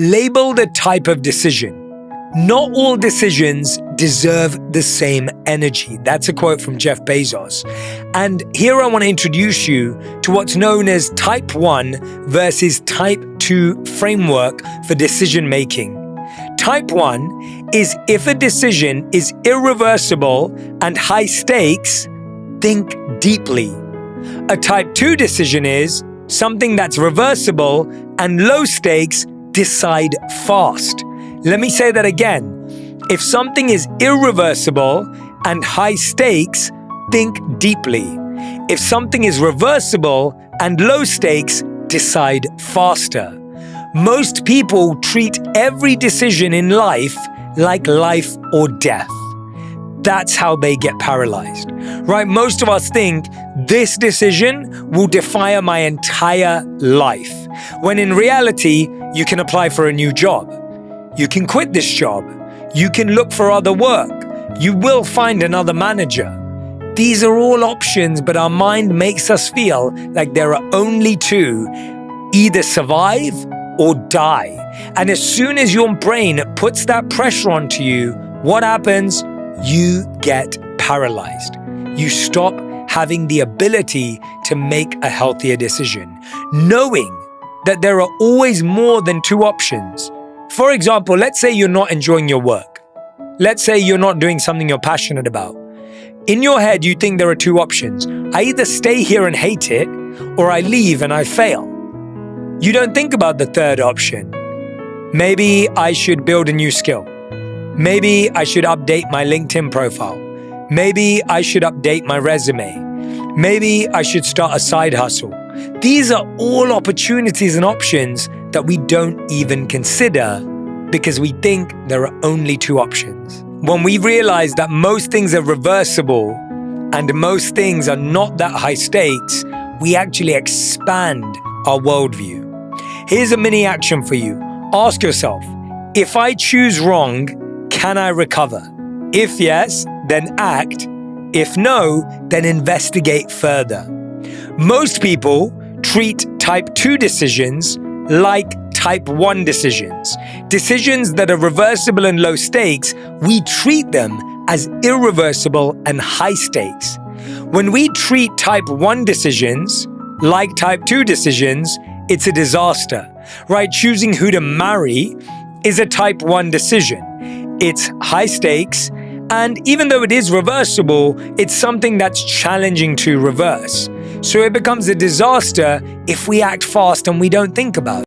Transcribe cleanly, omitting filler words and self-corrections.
Label the type of decision. Not all decisions deserve the same energy. That's a quote from Jeff Bezos. And here I want to introduce you to what's known as Type 1 versus Type 2 framework for decision making. Type 1 is if a decision is irreversible and high stakes, think deeply. A Type 2 decision is something that's reversible and low stakes, decide fast. Let me say that again. If something is irreversible and high stakes, think deeply. If something is reversible and low stakes, decide faster. Most people treat every decision in life like life or death. That's how they get paralyzed, right? Most of us think this decision will define my entire life, when in reality, you can apply for a new job. You can quit this job. You can look for other work. You will find another manager. These are all options, but our mind makes us feel like there are only two: either survive or die. And as soon as your brain puts that pressure onto you, what happens? You get paralyzed. You stop having the ability to make a healthier decision, knowing that there are always more than two options. For example, let's say you're not enjoying your work. Let's say you're not doing something you're passionate about. In your head, you think there are two options. I either stay here and hate it, or I leave and I fail. You don't think about the third option. Maybe I should build a new skill. Maybe I should update my LinkedIn profile. Maybe I should update my resume. Maybe I should start a side hustle. These are all opportunities and options that we don't even consider because we think there are only two options. When we realize that most things are reversible and most things are not that high stakes, we actually expand our worldview. Here's a mini action for you. Ask yourself, if I choose wrong, can I recover? If yes, then act. If no, then investigate further. Most people treat Type 2 decisions like Type 1 decisions. Decisions that are reversible and low stakes, we treat them as irreversible and high stakes. When we treat Type 1 decisions like Type 2 decisions, it's a disaster, right? Choosing who to marry is a Type 1 decision. It's high stakes, and even though it is reversible, it's something that's challenging to reverse. So it becomes a disaster if we act fast and we don't think about it.